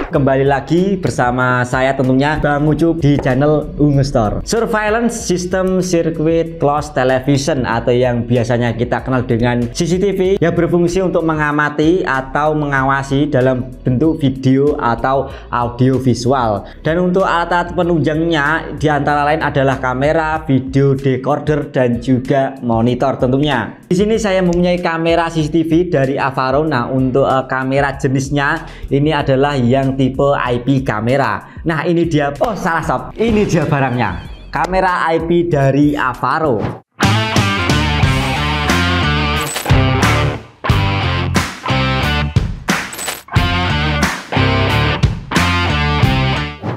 Kembali lagi bersama saya tentunya Bang Ucup di channel Ungu Store. Surveillance System Circuit Closed Television atau yang biasanya kita kenal dengan CCTV yang berfungsi untuk mengamati atau mengawasi dalam bentuk video atau audio visual. Dan untuk alat-alat penunjangnya diantara lain adalah kamera, video decoder dan juga monitor tentunya. Di sini saya mempunyai kamera CCTV dari Avaro. Nah, untuk kamera jenisnya ini adalah yang tipe IP kamera. Nah, ini dia. Oh, salah sob. Ini dia barangnya. Kamera IP dari Avaro.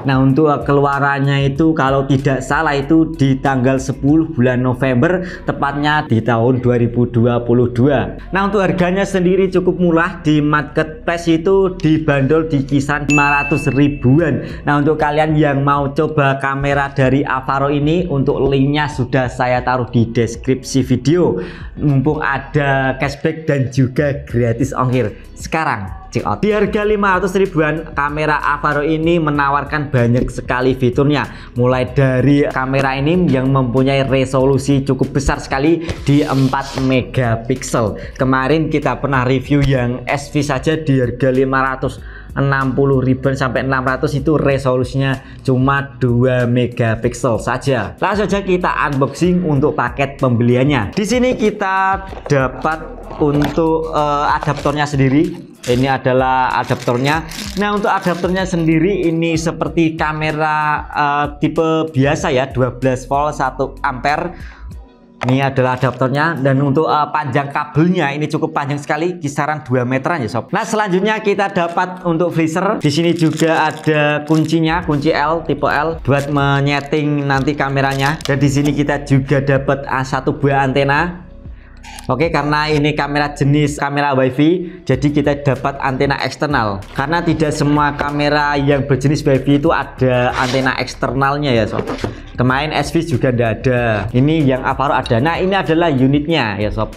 Nah, untuk keluarannya itu kalau tidak salah itu di tanggal 10 bulan November, tepatnya di tahun 2022. Nah, untuk harganya sendiri cukup murah, di marketplace itu dibanderol di kisaran 500 ribuan. Nah, untuk kalian yang mau coba kamera dari Avaro ini, untuk linknya sudah saya taruh di deskripsi video. Mumpung ada cashback dan juga gratis ongkir. Sekarang check out. Di harga 500 ribuan, kamera Avaro ini menawarkan banyak sekali fiturnya. Mulai dari kamera ini yang mempunyai resolusi cukup besar sekali di 4 megapiksel. Kemarin kita pernah review yang SV saja di harga 560 ribuan sampai 600, itu resolusinya cuma 2 megapiksel saja. Langsung saja kita unboxing untuk paket pembeliannya. Di sini kita dapat untuk adaptornya sendiri. Ini adalah adaptornya. Nah, untuk adaptornya sendiri ini seperti kamera tipe biasa ya, 12 volt 1 ampere. Ini adalah adaptornya, dan untuk panjang kabelnya ini cukup panjang sekali, kisaran 2 meteran ya sob. Nah, selanjutnya kita dapat untuk freezer. Di sini juga ada kuncinya, kunci L, tipe L buat menyeting nanti kameranya. Dan di sini kita juga dapat satu buah antena. Oke, karena ini kamera jenis kamera WiFi, jadi kita dapat antena eksternal. Karena tidak semua kamera yang berjenis WiFi itu ada antena eksternalnya ya sob. Kemarin SV juga tidak ada. Ini yang Avaro ada. Nah, ini adalah unitnya ya sob.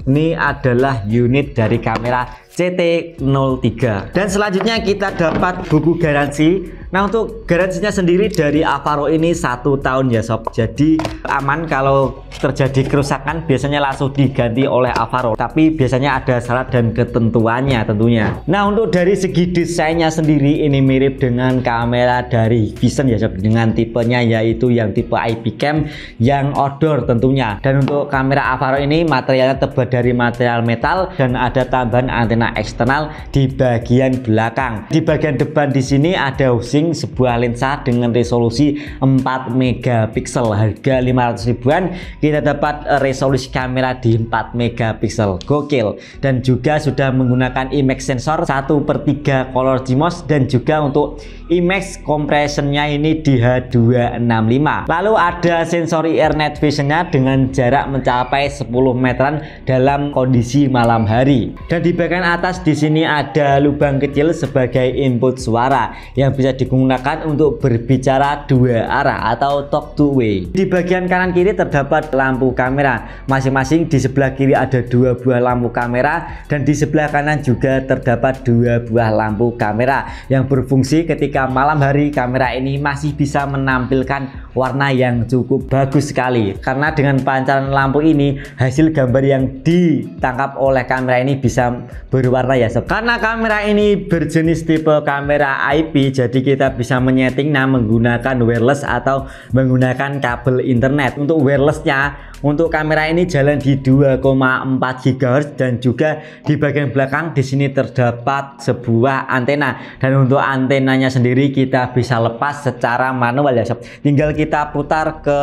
Ini adalah unit dari kamera CT03. Dan selanjutnya kita dapat buku garansi. Nah, untuk garansinya sendiri dari Avaro ini 1 tahun ya sob. Jadi aman, kalau terjadi kerusakan biasanya langsung diganti oleh Avaro. Tapi biasanya ada syarat dan ketentuannya tentunya. Nah, untuk dari segi desainnya sendiri ini mirip dengan kamera dari Vision ya sob, dengan tipenya yaitu yang tipe IP cam yang outdoor tentunya. Dan untuk kamera Avaro ini materialnya terbuat dari material metal dan ada tambahan antena eksternal di bagian belakang. Di bagian depan di sini ada housing sebuah lensa dengan resolusi 4 megapiksel. Harga 500 ribuan kita dapat resolusi kamera di 4 megapiksel. Gokil. Dan juga sudah menggunakan IMAX sensor 1/3 color CMOS, dan juga untuk IMAX compressionnya ini di H265. Lalu ada sensor IR night visionnya dengan jarak mencapai 10 meteran dalam kondisi malam hari. Dan di bagian atas di sini ada lubang kecil sebagai input suara yang bisa digunakan untuk berbicara 2 arah atau talk to way. Di bagian kanan kiri terdapat lampu kamera. Masing-masing di sebelah kiri ada 2 buah lampu kamera, dan di sebelah kanan juga terdapat 2 buah lampu kamera yang berfungsi ketika malam hari. Kamera ini masih bisa menampilkan warna yang cukup bagus sekali, karena dengan pancaran lampu ini hasil gambar yang ditangkap oleh kamera ini bisa berwarna ya sob. Karena kamera ini berjenis tipe kamera IP, jadi kita bisa menyeting menggunakan wireless atau menggunakan kabel internet. Untuk wirelessnya, untuk kamera ini jalan di 2,4 GHz, dan juga di bagian belakang di sini terdapat sebuah antena. Dan untuk antenanya sendiri kita bisa lepas secara manual ya sob. Tinggal kita putar ke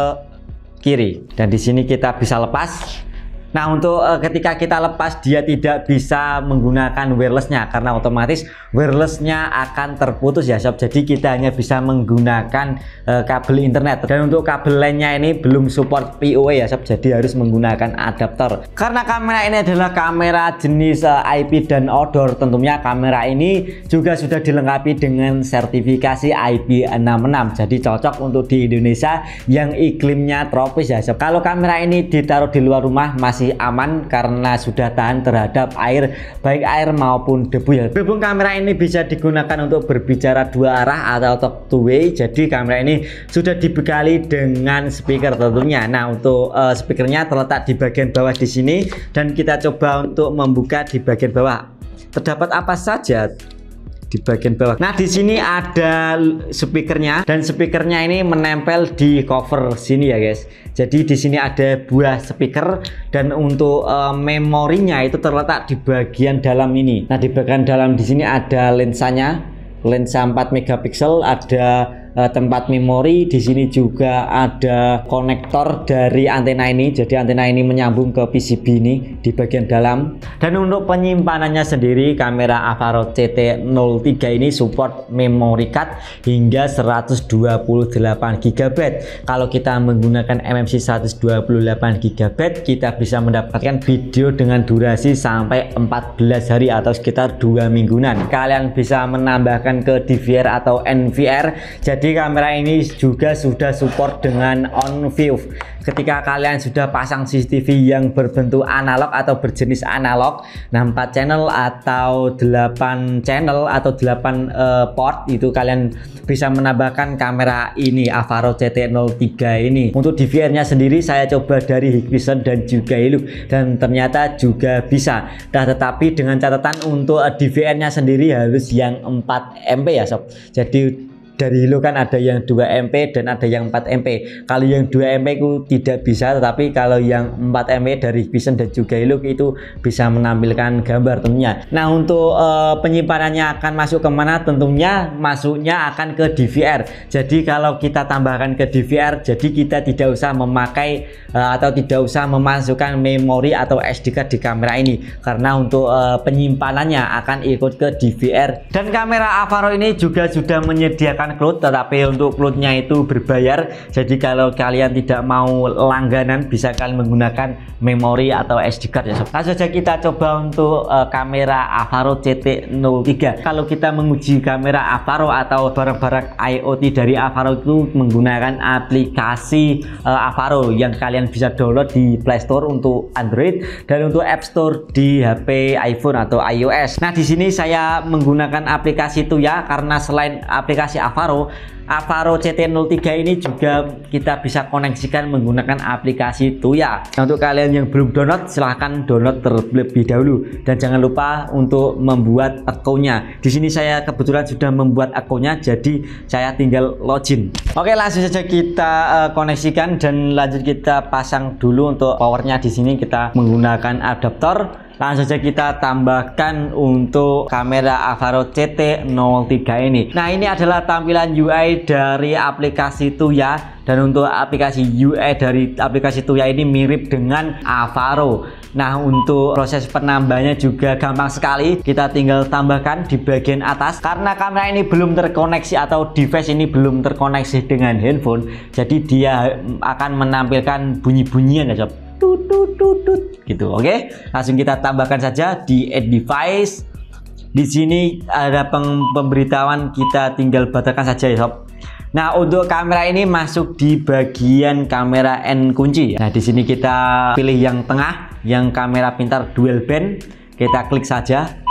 kiri, dan di sini kita bisa lepas. Nah, untuk ketika kita lepas dia tidak bisa menggunakan wirelessnya karena otomatis wirelessnya akan terputus ya sob. Jadi kita hanya bisa menggunakan kabel internet, dan untuk kabel lainnya ini belum support PoE ya sob, jadi harus menggunakan adaptor. Karena kamera ini adalah kamera jenis IP dan outdoor, tentunya kamera ini juga sudah dilengkapi dengan sertifikasi IP66, jadi cocok untuk di Indonesia yang iklimnya tropis ya sob. Kalau kamera ini ditaruh di luar rumah masih aman karena sudah tahan terhadap air, baik air maupun debu ya. Berhubung kamera ini bisa digunakan untuk berbicara dua arah atau talk to way, jadi kamera ini sudah dibekali dengan speaker tentunya. Nah, untuk speakernya terletak di bagian bawah di sini, dan kita coba untuk membuka di bagian bawah. Terdapat apa saja di bagian bawah? Nah, di sini ada speakernya, dan speakernya ini menempel di cover sini ya guys. Jadi di sini ada buah speaker, dan untuk memorinya itu terletak di bagian dalam ini. Nah, di bagian dalam di sini ada lensanya, lensa 4 megapiksel, ada tempat memori. Di sini juga ada konektor dari antena ini, jadi antena ini menyambung ke PCB ini di bagian dalam. Dan untuk penyimpanannya sendiri, kamera Avaro CT03 ini support memory card hingga 128 GB. Kalau kita menggunakan MMC 128 GB, kita bisa mendapatkan video dengan durasi sampai 14 hari atau sekitar 2 mingguan. Kalian bisa menambahkan ke DVR atau NVR. Jadi kamera ini juga sudah support dengan on view. Ketika kalian sudah pasang CCTV yang berbentuk analog atau berjenis analog, nah 4 channel atau 8 channel atau 8 port, itu kalian bisa menambahkan kamera ini Avaro CT03 ini. Untuk DVR-nya sendiri saya coba dari Hikvision dan juga Hilux, dan ternyata juga bisa. Nah, tetapi dengan catatan untuk DVR-nya sendiri harus yang 4 MP ya sob. Jadi dari Hilux kan ada yang 2 MP dan ada yang 4 MP. Kalau yang 2 MP itu tidak bisa, tetapi kalau yang 4 MP dari Vision dan juga Hilux itu bisa menampilkan gambar tentunya. Nah, untuk penyimpanannya akan masuk kemana? Tentunya masuknya akan ke DVR. Jadi kalau kita tambahkan ke DVR, jadi kita tidak usah memakai atau tidak usah memasukkan memori atau SD card di kamera ini, karena untuk penyimpanannya akan ikut ke DVR. Dan kamera Avaro ini juga sudah menyediakan cloud, tetapi untuk cloudnya itu berbayar. Jadi kalau kalian tidak mau langganan, bisa kalian menggunakan memori atau SD card ya sob. Langsung saja kita coba untuk kamera Avaro CT03. Kalau kita menguji kamera Avaro atau barang-barang IoT dari Avaro itu menggunakan aplikasi Avaro yang kalian bisa download di Play Store untuk Android dan untuk App Store di HP iPhone atau iOS. Nah, di sini saya menggunakan aplikasi Tuya karena selain aplikasi Avaro CT03 ini juga kita bisa koneksikan menggunakan aplikasi Tuya. Nah, untuk kalian yang belum download, silahkan download terlebih dahulu, dan jangan lupa untuk membuat akunnya. Di sini saya kebetulan sudah membuat akunnya, jadi saya tinggal login. Oke, langsung saja kita koneksikan dan lanjut kita pasang dulu. Untuk powernya di sini kita menggunakan adaptor. Langsung saja kita tambahkan untuk kamera Avaro CT03 ini. Nah, ini adalah tampilan UI dari aplikasi Tuya, dan untuk aplikasi UI dari aplikasi Tuya ini mirip dengan Avaro. Nah, untuk proses penambahannya juga gampang sekali. Kita tinggal tambahkan di bagian atas. Karena kamera ini belum terkoneksi atau device ini belum terkoneksi dengan handphone, jadi dia akan menampilkan bunyi-bunyian ya sob, tut tut tut tut gitu. Oke, langsung kita tambahkan saja di add device. Di sini ada pemberitahuan, kita tinggal batalkan saja ya sob. Nah, untuk kamera ini masuk di bagian kamera N kunci. Nah, di sini kita pilih yang tengah, yang kamera pintar dual band. Kita klik saja.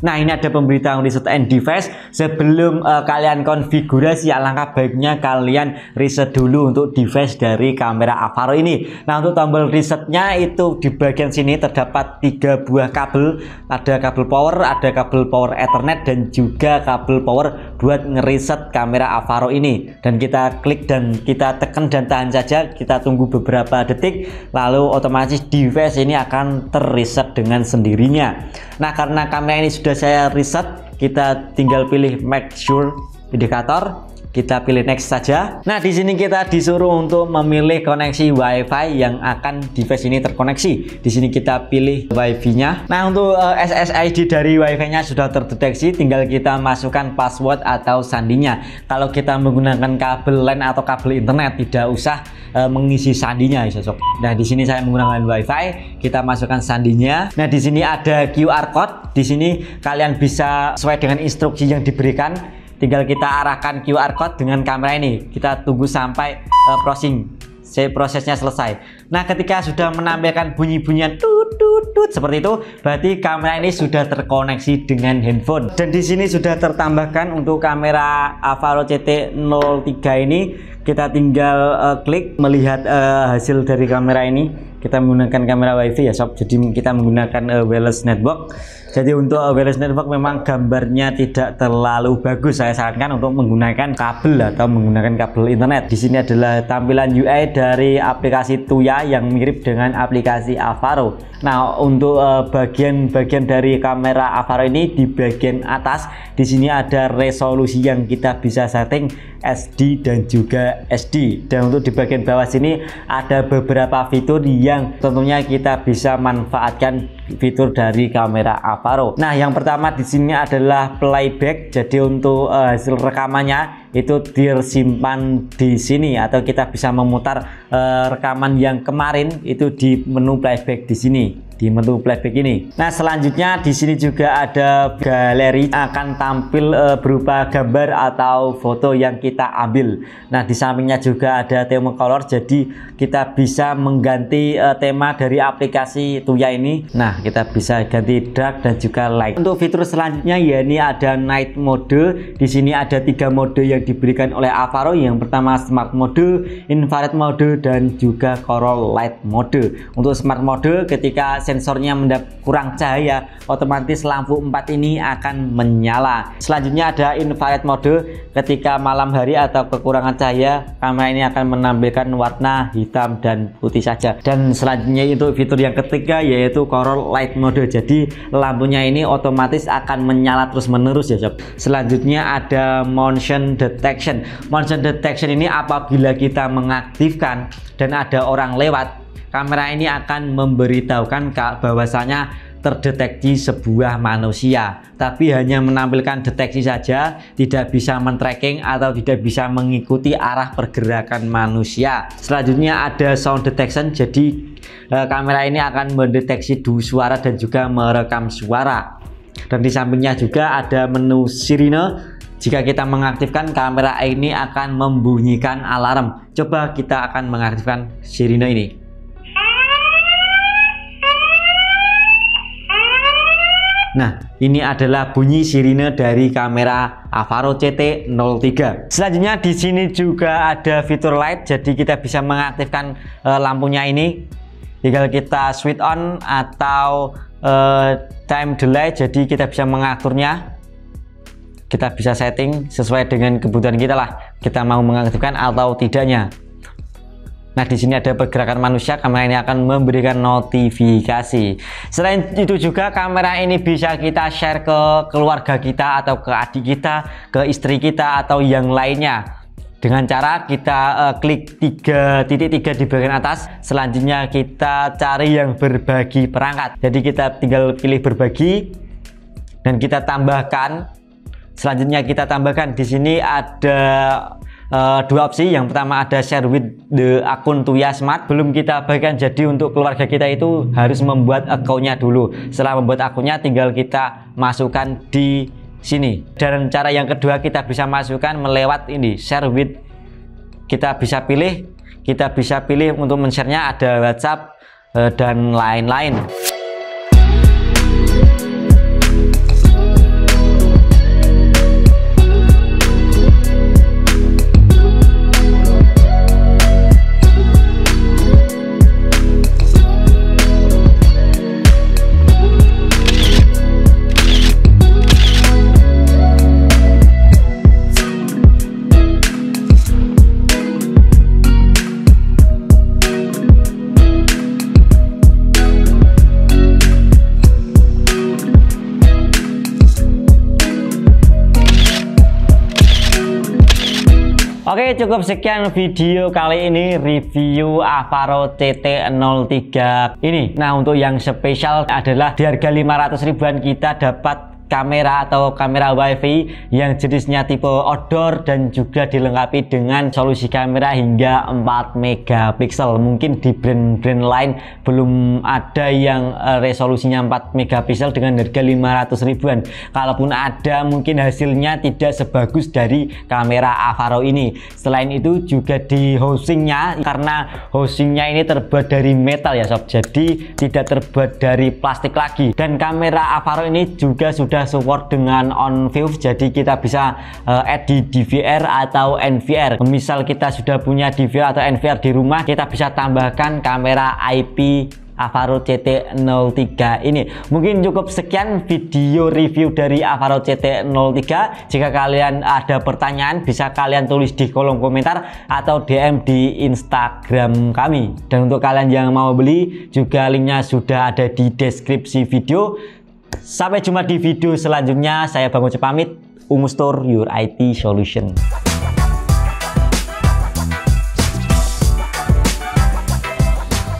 Nah, ini ada pemberitahuan reset and device. Sebelum kalian konfigurasi, alangkah baiknya kalian reset dulu untuk device dari kamera Avaro ini. Nah, untuk tombol resetnya itu di bagian sini terdapat 3 buah kabel. Ada kabel power, ada kabel power Ethernet, dan juga kabel power buat ngereset kamera Avaro ini. Dan kita klik dan kita tekan dan tahan saja. Kita tunggu beberapa detik, lalu otomatis device ini akan terreset dengan sendirinya. Nah, karena kamera ini sudah saya reset, kita tinggal pilih make sure indikator. Kita pilih next saja. Nah, di sini kita disuruh untuk memilih koneksi WiFi yang akan device ini terkoneksi. Di sini kita pilih WiFi-nya. Nah, untuk SSID dari WiFi-nya sudah terdeteksi, tinggal kita masukkan password atau sandinya. Kalau kita menggunakan kabel LAN atau kabel internet, tidak usah mengisi sandinya ya sob. Nah, di sini saya menggunakan WiFi, kita masukkan sandinya. Nah, di sini ada QR code. Di sini kalian bisa sesuai dengan instruksi yang diberikan. Tinggal kita arahkan QR code dengan kamera ini. Kita tunggu sampai prosesnya selesai. Nah, ketika sudah menampilkan bunyi-bunyian tut tut tut seperti itu, berarti kamera ini sudah terkoneksi dengan handphone. Dan di sini sudah tertambahkan untuk kamera Avaro CT03 ini. Kita tinggal klik melihat hasil dari kamera ini. Kita menggunakan kamera WiFi ya sob. Jadi kita menggunakan wireless network. Jadi untuk wireless network memang gambarnya tidak terlalu bagus. Saya sarankan untuk menggunakan kabel atau menggunakan kabel internet. Di sini adalah tampilan UI dari aplikasi Tuya yang mirip dengan aplikasi Avaro. Nah, untuk bagian-bagian dari kamera Avaro ini di bagian atas, di sini ada resolusi yang kita bisa setting SD dan juga SD. Dan untuk di bagian bawah sini ada beberapa fitur yang tentunya kita bisa manfaatkan fitur dari kamera Avaro. Nah, yang pertama di sini adalah playback. Jadi untuk hasil rekamannya itu disimpan di sini atau kita bisa memutar rekaman yang kemarin itu di menu playback di sini. Di menu playback ini. Nah, selanjutnya di sini juga ada galeri, akan tampil berupa gambar atau foto yang kita ambil. Nah, di sampingnya juga ada tema color, jadi kita bisa mengganti tema dari aplikasi Tuya ini. Nah, kita bisa ganti dark dan juga light. Untuk fitur selanjutnya ya, ini ada night mode. Di sini ada 3 mode yang diberikan oleh Avaro. Yang pertama smart mode, infrared mode, dan juga color light mode. Untuk smart mode, ketika sensornya kurang cahaya, otomatis lampu 4 ini akan menyala. Selanjutnya ada infrared mode. Ketika malam hari atau kekurangan cahaya, kamera ini akan menampilkan warna hitam dan putih saja. Dan selanjutnya itu fitur yang ketiga yaitu color light mode. Jadi lampunya ini otomatis akan menyala terus menerus ya sob. Selanjutnya ada motion detection. Motion detection ini apabila kita mengaktifkan dan ada orang lewat, kamera ini akan memberitahukan bahwasanya terdeteksi sebuah manusia, tapi hanya menampilkan deteksi saja, tidak bisa men-tracking atau tidak bisa mengikuti arah pergerakan manusia. Selanjutnya ada sound detection. Jadi kamera ini akan mendeteksi suara dan juga merekam suara. Dan di sampingnya juga ada menu sirine. Jika kita mengaktifkan, kamera ini akan membunyikan alarm. Coba kita akan mengaktifkan sirine ini. Nah, ini adalah bunyi sirine dari kamera Avaro CT03. Selanjutnya di sini juga ada fitur light. Jadi kita bisa mengaktifkan lampunya ini. Tinggal kita switch on atau time delay. Jadi kita bisa mengaturnya. Kita bisa setting sesuai dengan kebutuhan kita lah. Kita mau mengaktifkan atau tidaknya. Nah, di sini ada pergerakan manusia, kamera ini akan memberikan notifikasi. Selain itu juga kamera ini bisa kita share ke keluarga kita atau ke adik kita, ke istri kita atau yang lainnya. Dengan cara kita klik 3 titik 3 di bagian atas. Selanjutnya kita cari yang berbagi perangkat. Jadi kita tinggal pilih berbagi dan kita tambahkan. Selanjutnya kita tambahkan di sini ada 2 opsi. Yang pertama ada share with the akun Tuya Smart. Belum kita bagikan, jadi untuk keluarga kita itu harus membuat akunnya dulu. Setelah membuat akunnya tinggal kita masukkan di sini. Dan cara yang kedua kita bisa masukkan melewat ini share with. Kita bisa pilih untuk men-share-nya ada WhatsApp dan lain-lain. Oke, cukup sekian video kali ini review Avaro CT03 ini. Nah, untuk yang spesial adalah di harga 500 ribuan kita dapat kamera atau kamera WiFi yang jenisnya tipe outdoor dan juga dilengkapi dengan solusi kamera hingga 4 megapiksel. Mungkin di brand-brand lain belum ada yang resolusinya 4 megapiksel dengan harga 500 ribuan. Kalaupun ada, mungkin hasilnya tidak sebagus dari kamera Avaro ini. Selain itu juga di housingnya, karena housingnya ini terbuat dari metal ya sob, jadi tidak terbuat dari plastik lagi. Dan kamera Avaro ini juga sudah support dengan on view, jadi kita bisa add di DVR atau NVR. Misal kita sudah punya DVR atau NVR di rumah, kita bisa tambahkan kamera IP Avaro CT03 ini. Mungkin cukup sekian video review dari Avaro CT03. Jika kalian ada pertanyaan, bisa kalian tulis di kolom komentar atau DM di Instagram kami. Dan untuk kalian yang mau beli, juga linknya sudah ada di deskripsi video. Sampai jumpa di video selanjutnya. Saya Bang Ucup pamit. Ungu Store, your IT solution.